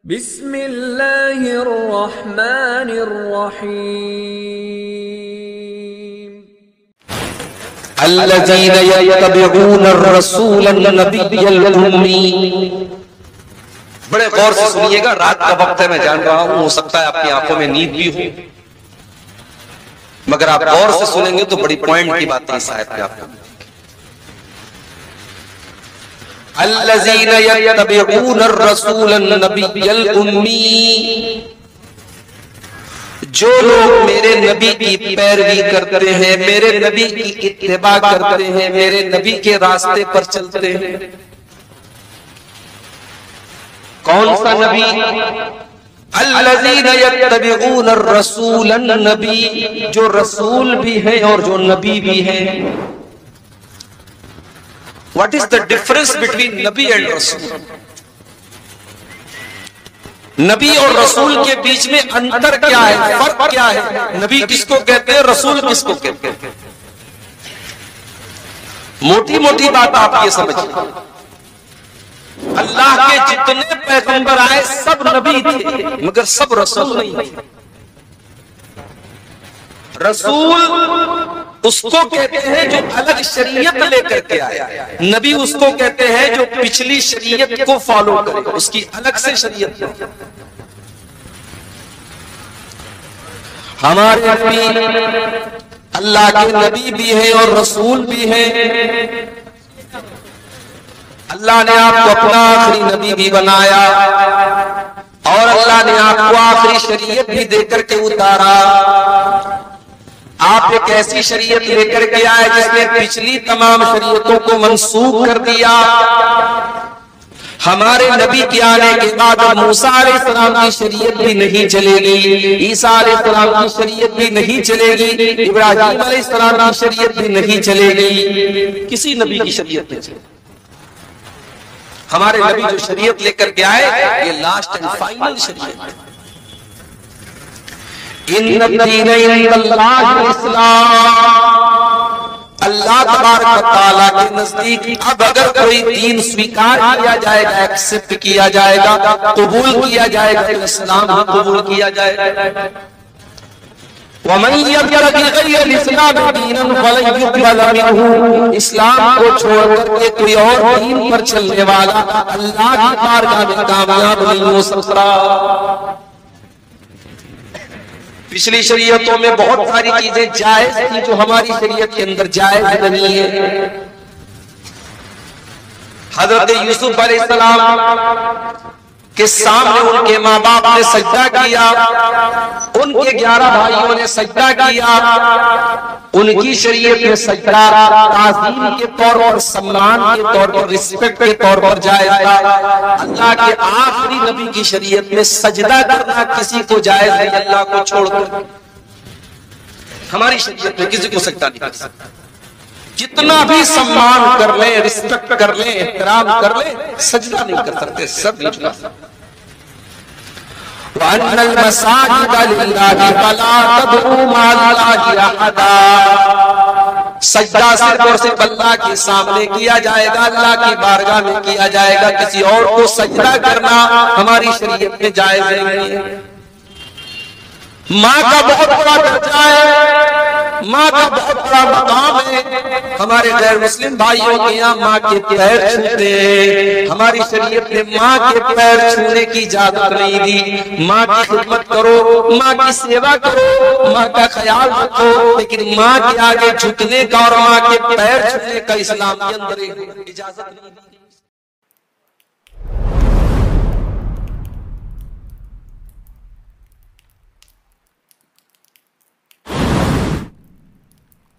बिस्मिल्लाहिर्रहमानिर्रहीम। अल्लज़ीना यत्तबिऊनर रसूलन नबिय्यल उम्मी। बड़े गौर से सुनिएगा, रात का वक्त है, मैं जान रहा हूं, हो सकता है आपकी आंखों में नींद भी हो, मगर आप गौर से सुनेंगे तो बड़ी पॉइंट की बातें शायद पे आपको। अल्लज़ीना यत्तबिऊनर रसूलन नबिय्यल उम्मी, जो लोग मेरे नबी की पैरवी करते हैं, मेरे नबी की इत्तिबा करते हैं, मेरे नबी के रास्ते पर चलते हैं। कौन सा नबी? अल्लज़ीना यत्तबिऊनर रसूलन नबी, जो रसूल भी है और जो नबी भी है। What is the difference between Nabi and रसूल? नबी और रसूल के बीच में अंतर क्या है, फर्क क्या है? नबी किसको कहते हैं, रसूल किसको कहते हैं? मोटी मोटी बात आप ये समझिए, अल्लाह के जितने पैगंबर आए सब नबी थे, मगर सब रसूल नहीं थे। रसूल उसको कहते हैं जो अलग शरीयत लेकर के आया, नबी उसको कहते हैं जो पिछली शरीयत को फॉलो करे, उसकी अलग से शरीयत। हमारे नबी अल्लाह के नबी भी है और रसूल भी है। अल्लाह ने आपको अपना आखिरी नबी भी बनाया और अल्लाह ने आपको आखिरी शरीयत भी देकर के उतारा। आप एक ऐसी शरीयत लेकर के आए जिसने पिछली तमाम शरीयतों को मंसूख कर दिया। हमारे नबी के आने के बाद मूसा अलैहिस्सलाम की शरीयत भी नहीं चलेगी, ईसा अलैहिस्सलाम की शरीयत भी नहीं चलेगी, इब्राहीम अलैहिस्सलाम की शरीयत भी नहीं चलेगी, किसी नबी की शरीयत नहीं चलेगी। हमारे नबी जो शरीयत लेकर के आए, ये लास्ट एंड फाइनल शरीयत है। इन्नद्दीन इंदल्लाहिल इस्लाम, अल्लाह तबारक व तआला के नजदीक अब अगर कोई दीन स्वीकार किया जाएगा, एक्सेप्ट किया जाएगा, कबूल किया जाएगा, तो इस्लाम भी कबूल किया जाएगा। वमन यब्तगी गैरल इस्लाम दीनन फलन युक़बल मिनहु, इस्लाम को छोड़कर के कोई और दीन पर चलने वाला अल्लाह की बारगाह में कामयाब नहीं हो सकता। पिछली शरीयतों में बहुत सारी चीजें जायज थी जो हमारी शरीयत के अंदर जायज नहीं है। हजरत यूसुफ अलैहिस्सलाम के सामने उनके माँ बाप ने सजदा किया, उनके 11 भाइयों ने सजदा किया। उनकी शरीयत में सजदा ताज़ीम के तौर पर, सम्मान के तौर पर, रिस्पेक्ट के तौर पर जाएगा। अल्लाह के आखिरी नबी की शरीयत में सजदा करना किसी को जायज नहीं, अल्लाह को छोड़कर। हमारी शरीयत में किसी को सजदा नहीं कर सकता। जितना भी सम्मान कर ले, रिस्पेक्ट कर ले, एहतराम कर ले, सजदा नहीं कर सकते, सब नहीं झुका सकते। वअन्नल मसाजिदा लिल्लाहि फला तदउ मअल्लाहि अहदा, सजदा सिर्फ और सिर्फ अल्लाह के सामने किया जाएगा, अल्लाह की बारगाह में किया जाएगा। किसी और को सजदा करना हमारी शरीयत में जायज नहीं है। माँ का बहुत बड़ा दर्जा है, माँ का बहुत बड़ा मकाम है। हमारे गैर मुस्लिम भाइयों के यहाँ माँ के पैर छूते हैं, हमारी शरीयत ने माँ के पैर छूने की इजाजत नहीं दी। माँ की खिदमत करो, माँ की सेवा करो, माँ का ख्याल रखो, लेकिन माँ के आगे झुकने का और माँ के पैर छूने का इस्लाम के अंदर इजाजत नहीं दी।